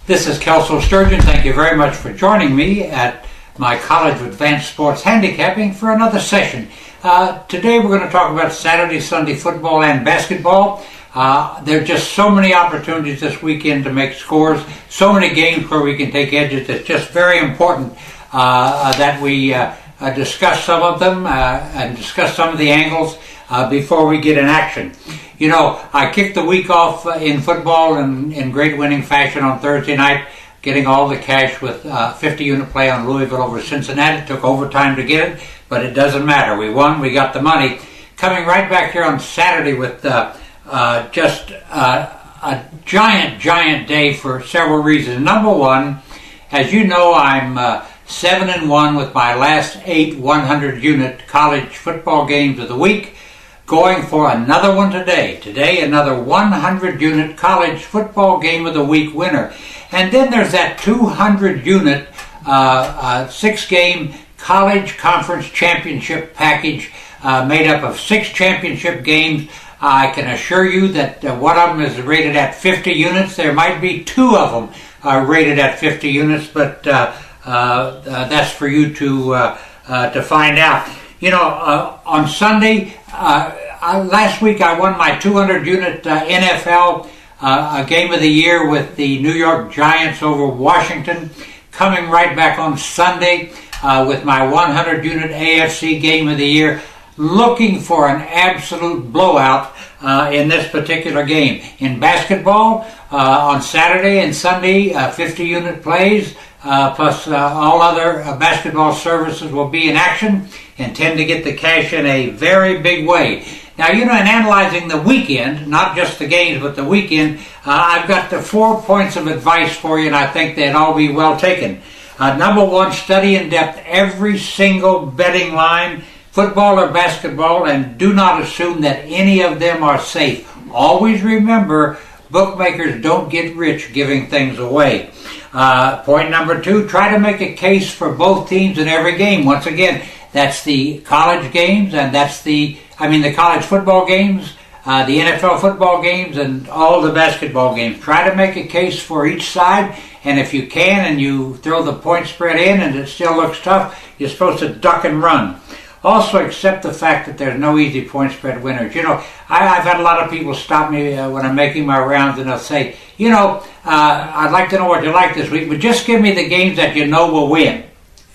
This is Kelso Sturgeon. Thank you very much for joining me at my College of Advanced Sports Handicapping for another session. Today we're going to talk about Saturday, Sunday football and basketball. There are just so many opportunities this weekend to make scores, so many games where we can take edges. It's just very important that we discuss some of them and discuss some of the angles before we get in action. You know, I kicked the week off in football in great winning fashion on Thursday night, getting all the cash with 50-unit play on Louisville over Cincinnati. It took overtime to get it, but it doesn't matter. We won, we got the money. Coming right back here on Saturday with just a giant day for several reasons. Number one, as you know, I'm 7-1 with my last 8 100-unit college football games of the week. Going for another one today. Today, another 100-unit college football game of the week winner. And then there's that 200-unit 6-game college conference championship package made up of 6 championship games. I can assure you that one of them is rated at 50 units. There might be 2 of them rated at 50 units, but that's for you to find out. You know, on Sunday, last week I won my 200-unit NFL game of the year with the New York Giants over Washington. Coming right back on Sunday with my 100-unit AFC game of the year. Looking for an absolute blowout in this particular game. In basketball, on Saturday and Sunday, 50-unit plays, plus all other basketball services will be in action. Intend to get the cash in a very big way. Now, you know, in analyzing the weekend, not just the games, but the weekend, I've got the 4 points of advice for you, and I think they'd all be well taken. Number one, study in depth every single betting line, football or basketball, and do not assume that any of them are safe. Always remember, bookmakers don't get rich giving things away. Point number 2, try to make a case for both teams in every game. Once again, that's the college games, and that's the college football games, the NFL football games, and all the basketball games. Try to make a case for each side, and if you can and you throw the point spread in and it still looks tough, you're supposed to duck and run. Also accept the fact that there's no easy point spread winners. You know, I've had a lot of people stop me when I'm making my rounds, and they'll say, you know, I'd like to know what you like this week, but just give me the games that you know will win.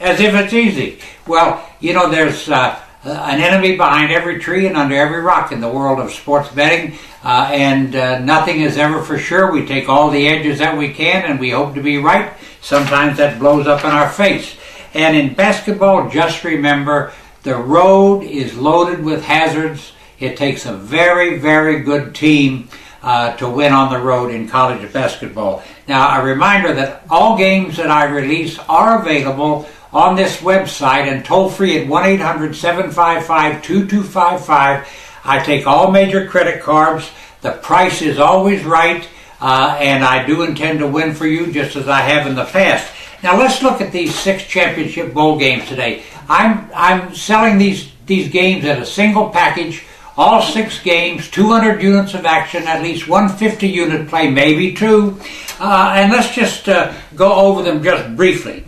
As if it's easy. Well, you know, there's an enemy behind every tree and under every rock in the world of sports betting, and nothing is ever for sure. We take all the edges that we can, and we hope to be right. Sometimes that blows up in our face. And in basketball, just remember, the road is loaded with hazards. It takes a very, very good team to win on the road in college basketball. Now, a reminder that all games that I release are available on this website and toll free at 1-800-755-2255. I take all major credit cards. The price is always right, and I do intend to win for you just as I have in the past. Now let's look at these 6 championship bowl games today. I'm selling these games at a single package, all 6 games, 200 units of action, at least 150-unit play, maybe 2. And let's just go over them just briefly.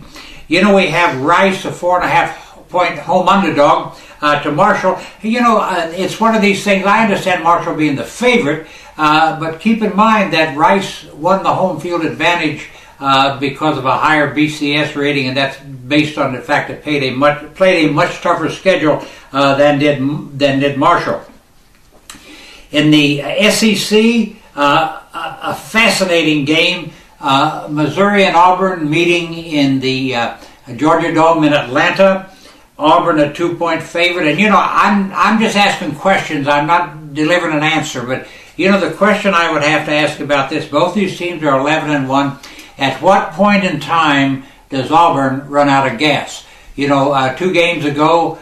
You know, we have Rice, a 4.5-point home underdog to Marshall. You know, it's one of these things. I understand Marshall being the favorite, but keep in mind that Rice won the home field advantage because of a higher BCS rating, and that's based on the fact that played a much tougher schedule than did Marshall. In the SEC, a fascinating game. Missouri and Auburn meeting in the Georgia Dome in Atlanta. Auburn a 2-point favorite, and you know, I'm just asking questions. I'm not delivering an answer, but you know, the question I would have to ask about this: both these teams are 11-1. At what point in time does Auburn run out of gas? You know, 2 games ago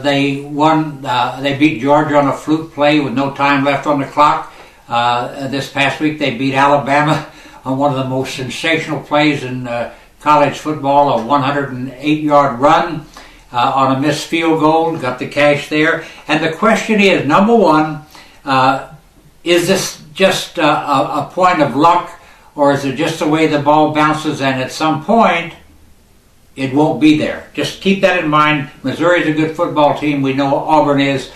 they won. They beat Georgia on a fluke play with no time left on the clock. This past week they beat Alabama on one of the most sensational plays in college football, a 108-yard run on a missed field goal. Got the cash there. And the question is, number one, is this just a point of luck, or is it just the way the ball bounces and at some point it won't be there? Just keep that in mind. Missouri's a good football team. We know Auburn is.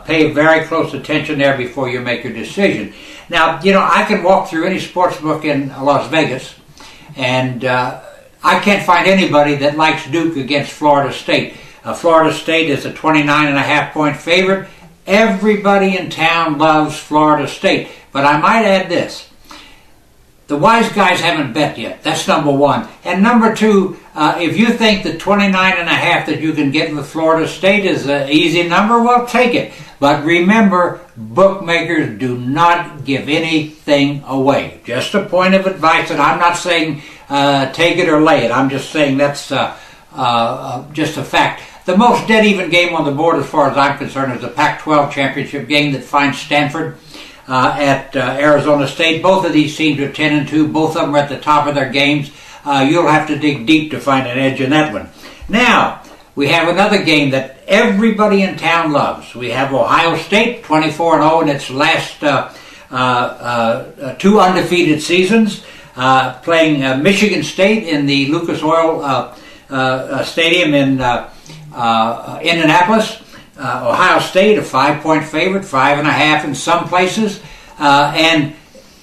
Pay very close attention there before you make your decision. Now, I can walk through any sports book in Las Vegas, and I can't find anybody that likes Duke against Florida State. Florida State is a 29.5-point favorite. Everybody in town loves Florida State. But I might add this. The wise guys haven't bet yet. That's number one. And number two, if you think the 29.5 that you can get with Florida State is an easy number, well, take it. But remember, bookmakers do not give anything away. Just a point of advice, and I'm not saying take it or lay it. I'm just saying that's just a fact. The most dead-even game on the board, as far as I'm concerned, is the Pac-12 championship game that finds Stanford at Arizona State. Both of these teams are 10-2. Both of them are at the top of their games. You'll have to dig deep to find an edge in that one. Now, we have another game that everybody in town loves. We have Ohio State, 24-0 in its last two undefeated seasons, playing Michigan State in the Lucas Oil Stadium in Indianapolis. Ohio State, a 5-point favorite, 5.5 in some places. And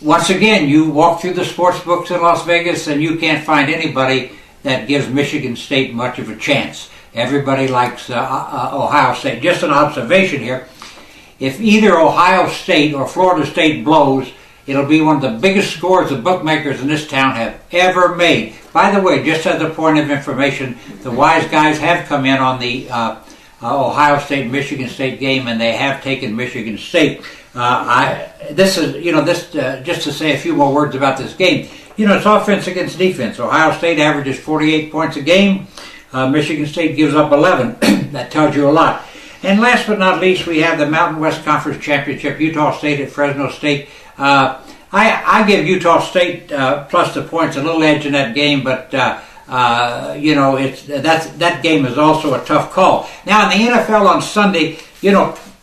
once again, you walk through the sports books in Las Vegas and you can't find anybody that gives Michigan State much of a chance. Everybody likes Ohio State. Just an observation here. If either Ohio State or Florida State blows, it'll be one of the biggest scores the bookmakers in this town have ever made. By the way, just as a point of information, the wise guys have come in on the Ohio State-Michigan State game, and they have taken Michigan State. Just to say a few more words about this game. It's offense against defense. Ohio State averages 48 points a game. Michigan State gives up 11. That tells you a lot. And last but not least, we have the Mountain West Conference Championship, Utah State at Fresno State. I give Utah State plus the points a little edge in that game, but that game is also a tough call. Now in the NFL on Sunday,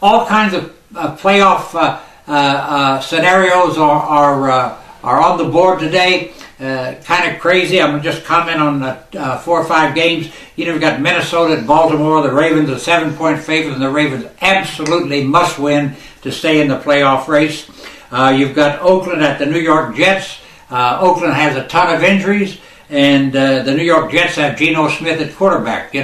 all kinds of playoff scenarios are on the board today. Kind of crazy. I'm going to just comment on 4 or 5 games. We've got Minnesota at Baltimore. The Ravens a 7-point favorite, and the Ravens absolutely must win to stay in the playoff race. You've got Oakland at the New York Jets. Oakland has a ton of injuries, and the New York Jets have Geno Smith at quarterback.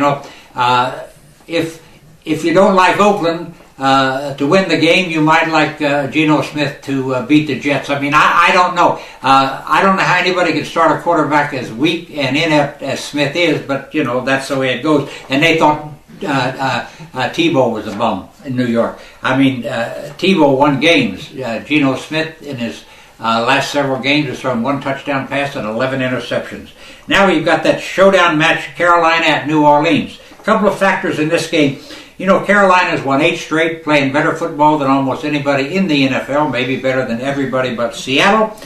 If you don't like Oakland to win the game, you might like Geno Smith to beat the Jets. I mean, I don't know. I don't know how anybody can start a quarterback as weak and inept as Smith is, but, that's the way it goes. And they thought Tebow was a bum in New York. I mean, Tebow won games. Geno Smith, in his last several games, has thrown 1 touchdown pass and 11 interceptions. Now we've got that showdown match, Carolina at New Orleans. A couple of factors in this game. Carolina's won 8 straight, playing better football than almost anybody in the NFL, maybe better than everybody but Seattle.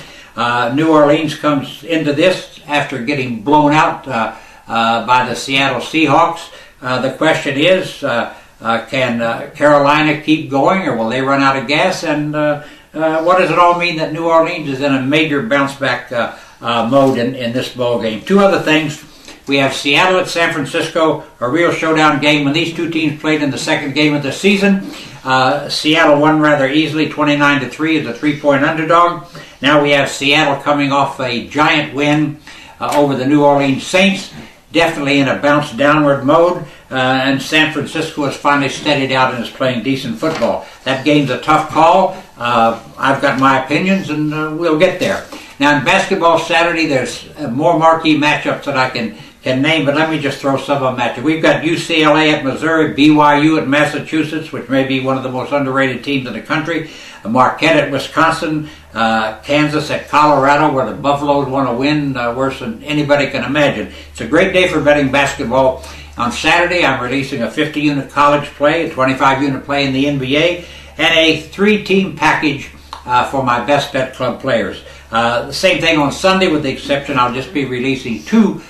New Orleans comes into this after getting blown out by the Seattle Seahawks. The question is, can Carolina keep going, or will they run out of gas? And what does it all mean that New Orleans is in a major bounce-back mode in this ball game? 2 other things. We have Seattle at San Francisco, a real showdown game. When these 2 teams played in the second game of the season, Seattle won rather easily, 29-3 as a 3-point underdog. Now we have Seattle coming off a giant win over the New Orleans Saints, definitely in a bounce downward mode, and San Francisco has finally steadied out and is playing decent football. That game's a tough call. I've got my opinions, and we'll get there. Now in basketball Saturday, there's more marquee matchups that I can name, but let me just throw some of them at you. We've got UCLA at Missouri, BYU at Massachusetts, which may be one of the most underrated teams in the country, Marquette at Wisconsin, Kansas at Colorado, where the Buffaloes want to win worse than anybody can imagine. It's a great day for betting basketball. On Saturday, I'm releasing a 50-unit college play, a 25-unit play in the NBA, and a 3-team package for my Best Bet Club players. The same thing on Sunday, with the exception I'll just be releasing 2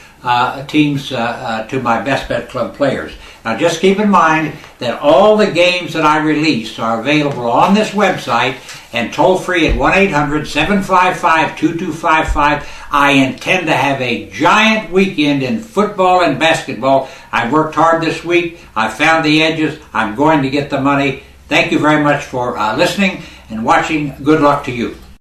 teams to my Best Bet Club players. Now just keep in mind that all the games that I release are available on this website and toll free at 1-800-755-2255. I intend to have a giant weekend in football and basketball. I worked hard this week. I found the edges. I'm going to get the money. Thank you very much for listening and watching. Good luck to you.